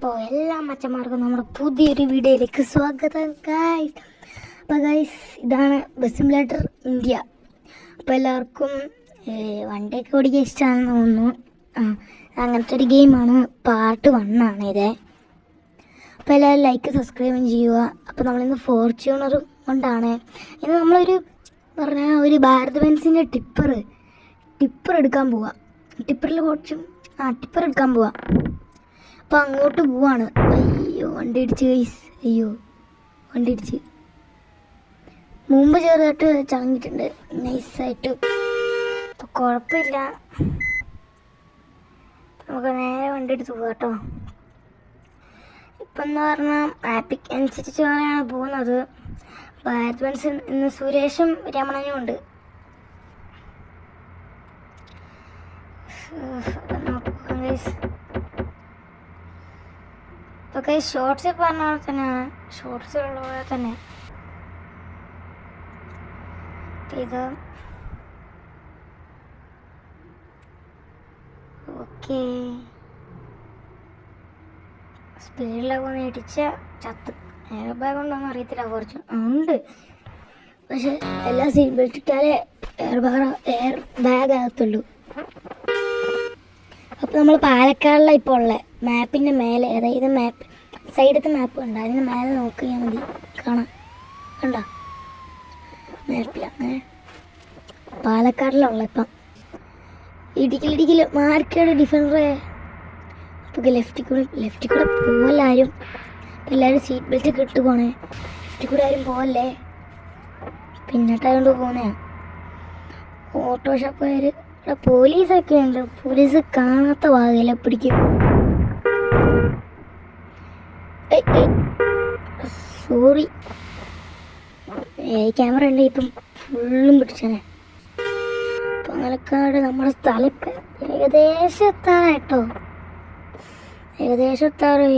അപ്പോൾ എല്ലാ മച്ചന്മാർക്കും നമ്മുടെ പുതിയൊരു വീഡിയോയിലേക്ക് സ്വാഗതം ഗൈസ്. അപ്പോൾ ഗൈസ്, ഇതാണ് ബസ് സിമുലേറ്റർ ഇന്ത്യ. അപ്പോൾ എല്ലാവർക്കും വണ്ടിയൊക്കെ ഓടിക്കാൻ ഇഷ്ടമാണെന്ന് തോന്നുന്നു. അങ്ങനത്തെ ഒരു ഗെയിമാണ്. പാർട്ട് 1 ആണ് ഇത്. അപ്പോൾ എല്ലാവരും ലൈക്ക് സബ്സ്ക്രൈബും ചെയ്യുക. അപ്പോൾ നമ്മളിന്ന് ഫോർച്യൂണർ കൊണ്ടാണ് ഇന്ന് നമ്മളൊരു പറഞ്ഞാൽ ഒരു ഭാരത് ബെൻസിൻ്റെ ടിപ്പർ എടുക്കാൻ പോവാം. ടിപ്പറിൽ കുറച്ചും ടിപ്പർ എടുക്കാൻ പോവാം. അപ്പോൾ അങ്ങോട്ട് പോവാണ്. അയ്യോ വണ്ടി ഇടിച്ച് ഗൈസ്, അയ്യോ വണ്ടി ഇടിച്ച്. മുമ്പ് ചെറുതായിട്ട് ചളങ്ങിയിട്ടുണ്ട് നൈസായിട്ട്. അപ്പോൾ കുഴപ്പമില്ല, നമുക്ക് നേരെ വണ്ടി എടുത്ത് പോകാം കേട്ടോ. ഇപ്പം എന്ന് പറഞ്ഞാൽ ആപ്പിക്ക് അനുസരിച്ച് വേറെയാണ് പോകുന്നത്. ഭാരത് ബെൻസ് ഇന്ന് സുരേഷും രമണനും ഉണ്ട്. നമുക്ക് പോകാം ഗൈസ്. ഒക്കെ ഷോർട്സ് പറഞ്ഞ പോലെ തന്നെയാണ്, ഷോർട്സ് ഉള്ള പോലെ തന്നെ. ഇത് ഓക്കെ സ്പീഡിലൊക്കെ ഒന്ന് ഇടിച്ച ചത്ത്. എയർ ബാഗ് ഉണ്ടോന്ന് അറിയത്തില്ല, കുറച്ച് ഉണ്ട്. പക്ഷെ എല്ലാ സീറ്റ് ബെൽറ്റ് ഇട്ടാലേ എയർ ബാഗ് അകത്തുള്ളൂ. അപ്പോൾ നമ്മൾ പാലക്കാടിലാണ് ഇപ്പോൾ ഉള്ളത്. മാപ്പിൻ്റെ മേലെ, അതായത് മാപ്പ് സൈഡത്തെ മാപ്പ് കണ്ട, അതിന് മേലെ നോക്കിയാൽ മതി, കാണാം. കണ്ടോ, മാപ്പിലാണ് പാലക്കാടിലുള്ള. ഇപ്പം ഇടുക്കിൽ മാർക്കേട് ഡിഫൻഡറെ. അപ്പോൾ ലെഫ്റ്റിൽ കൂടെ പോകല്ലാരും. അപ്പം എല്ലാവരും സീറ്റ് ബെൽറ്റ് ഒക്കെ ഇട്ട് പോണേ. ലെഫ്റ്റിൽ കൂടെ ആരും പോകല്ലേ, പിന്നിട്ടായതുകൊണ്ട് പോകുന്നതാണ്. ഓട്ടോഷോപ്പുകാർ ഇവിടെ പോലീസൊക്കെ ഉണ്ട്. പോലീസ് കാണാത്ത ഭാഗമില്ല, പിടിക്കും. സോറി, ക്യാമറ ഉണ്ട്, ഇപ്പം ഫുള്ളും പിടിച്ചേ. പാലക്കാട് നമ്മുടെ സ്ഥലം ഏകദേശം എത്താറ കേട്ടോ, ഏകദേശം എത്താറേ.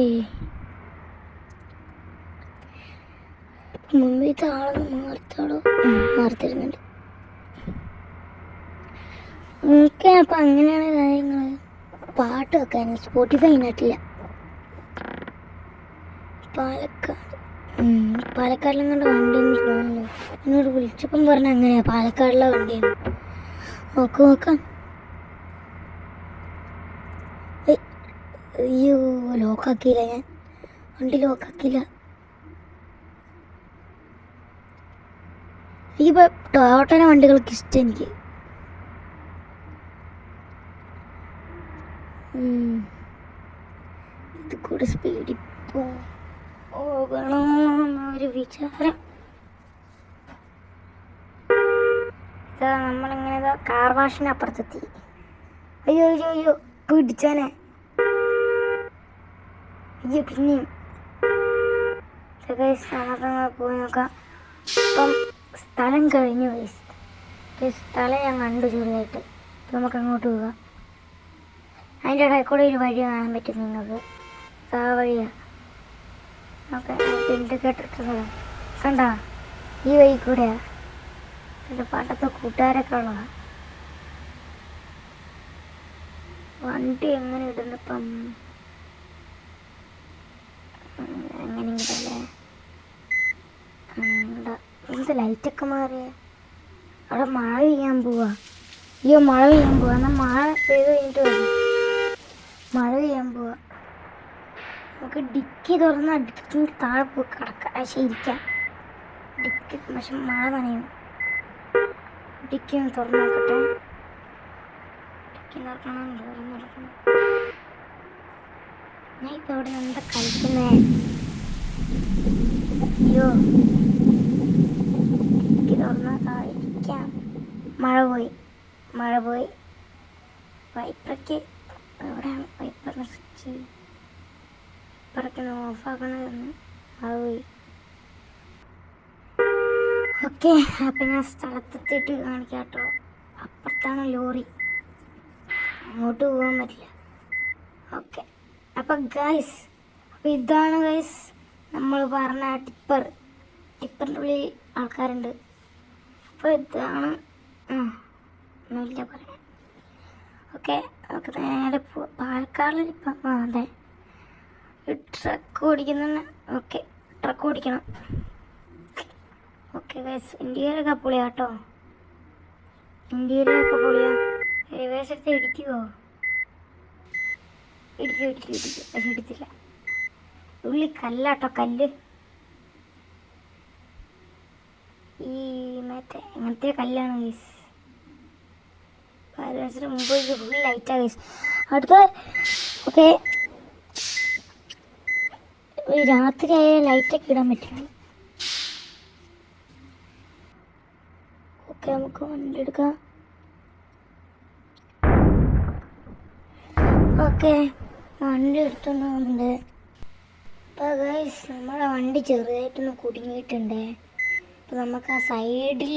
മുമ്പിലത്തെ ആളൊന്ന് മാറിത്തരുന്നുണ്ട്. ഓക്കെ, അപ്പം അങ്ങനെയാണ് കാര്യങ്ങൾ. പാട്ട് വെക്കാൻ സ്പോട്ടിഫൈ ഇനായിട്ടില്ല. പാലക്കാടിലും കണ്ട വണ്ടിയെന്ന് തോന്നുന്നു. എന്നോട് വിളിച്ചപ്പം പറഞ്ഞ അങ്ങനെയാ, പാലക്കാടിലെ വണ്ടിയാണ്. നോക്കാം. അയ്യോ ലോക്കാക്കിയില്ല, ഞാൻ വണ്ടി ലോക്കാക്കിയില്ല. എനിക്കിപ്പോൾ ടൊയോട്ടയുടെ വണ്ടികൾക്ക് ഇഷ്ടം. എനിക്ക് ഇത് കൂടെ സ്പീഡിൽ പോകണമെന്നൊരു വിചാരം. ഇതാ നമ്മളിങ്ങനെ കാർ വാഷിന് അപ്പുറത്തെത്തി. അയ്യോ പിടിച്ചാനെ. അയ്യോ പിന്നെയും പോയി നോക്കാം. ഇപ്പം സ്ഥലം കഴിഞ്ഞു. സ്ഥലം ഞാൻ കണ്ടു ചെറുതായിട്ട്. ഇപ്പം നമുക്ക് അങ്ങോട്ട് പോകാം. അതിൻ്റെ ഇടയിൽ കൂടെ ഒരു വഴി കാണാൻ പറ്റും നിങ്ങൾക്ക്. ആ വഴിയാണ് നമുക്ക് പിണ്ട് കേട്ടിട്ട സ്ഥലം കണ്ട. ഈ വഴി കൂടെയാണ് എൻ്റെ പണ്ടത്തെ കൂട്ടുകാരൊക്കെ ഉള്ളതാണ്. വണ്ടി എങ്ങനെ ഇടുന്നിപ്പം, എങ്ങനെയെങ്കിലല്ലേ. എന്ത് ലൈറ്റൊക്കെ മാറിയ. അവിടെ മഴ പെയ്യാൻ പോവാ. എന്നാൽ മഴ പെയ്ത് കഴിഞ്ഞിട്ട് വരും. മഴ പെയ്യാൻ പോവാ. നമുക്ക് ഡിക്കി തുറന്ന് ഡിക്കിൻ്റെ താഴെ പോയി കിടക്കാം, ശരിക്കാം. ഡിക്കി പക്ഷെ മഴ നനയും. ഡിക്കി ഒന്ന് തുറന്ന് നോക്കട്ടെ. ഡിക്കി തുറക്കണം. ഞാൻ ഇപ്പം ഇവിടെ എന്താ കളിക്കുന്നേ? അയ്യോ ഡിക്കി തുറന്നാൽ താഴെ ഇരിക്കാം. മഴ പോയി. വൈപ്പറയ്ക്ക് എവിടെയാണ് വൈപ്പറിന് സ്വിച്ച്? വൈപ്പറൊക്കെ ഓഫാക്കണമെന്ന് മഴ പോയി. ഓക്കെ, അപ്പം ഞാൻ സ്ഥലത്തെത്തിയിട്ട് കാണിക്കാം കേട്ടോ. അപ്പുറത്താണ് ലോറി, അങ്ങോട്ട് പോകാൻ പറ്റില്ല. ഓക്കെ, അപ്പം ഗൈസ്, അപ്പം ഇതാണ് ഗൈസ് നമ്മൾ പറഞ്ഞ ടിപ്പറിൻ്റെ ഉള്ളിൽ ആൾക്കാരുണ്ട്. അപ്പോൾ ഇതാണ് ഒന്നുമില്ല പറയാൻ. ഓക്കെ, നമുക്ക് നേരെ പാലക്കാടിൽ ഇപ്പം അതെ ട്രക്ക് ഓടിക്കുന്ന. ഓക്കെ, ട്രക്ക് ഓടിക്കണം. ഓക്കെ ഗൈസ്, ഇന്ത്യയിലൊക്കെ പൊളിയാ കേട്ടോ. ഇന്ത്യയിലൊക്കെ പൊളിയാ. റിവേഴ്സ് എടുത്ത് ഇടിക്കുമോ? ഇടിക്കും. പക്ഷെ ഇടിച്ചില്ല. ഉള്ളി കല്ലാട്ടോ, കല്ല്. ഈ മറ്റേ അങ്ങനത്തെ കല്ലാണ് ഗൈസ്. ബാലൻസിന് മുമ്പ് ഫുൾ ലൈറ്റാണ് ഗൈസ്. അടുത്ത ഓക്കെ, രാത്രിയായ ലൈറ്റൊക്കെ ഇടാൻ പറ്റില്ല. ഓക്കെ, നമുക്ക് വണ്ടി എടുക്കാം. ഓക്കെ, വണ്ടി എടുത്തോണ്ട് പോകുന്നുണ്ട്. അപ്പോൾ ഗൈസ്, നമ്മുടെ വണ്ടി ചെറുതായിട്ടൊന്ന് കുടുങ്ങിയിട്ടുണ്ട്. അപ്പോൾ നമുക്ക് ആ സൈഡ്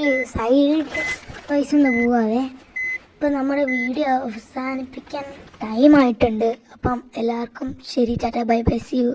വൈസ് ഒന്ന് പോവാതെ. ഇപ്പം നമ്മുടെ വീഡിയോ അവസാനിപ്പിക്കാൻ ടൈമായിട്ടുണ്ട്. അപ്പം എല്ലാവർക്കും ശരി, tata, bye bye, see U.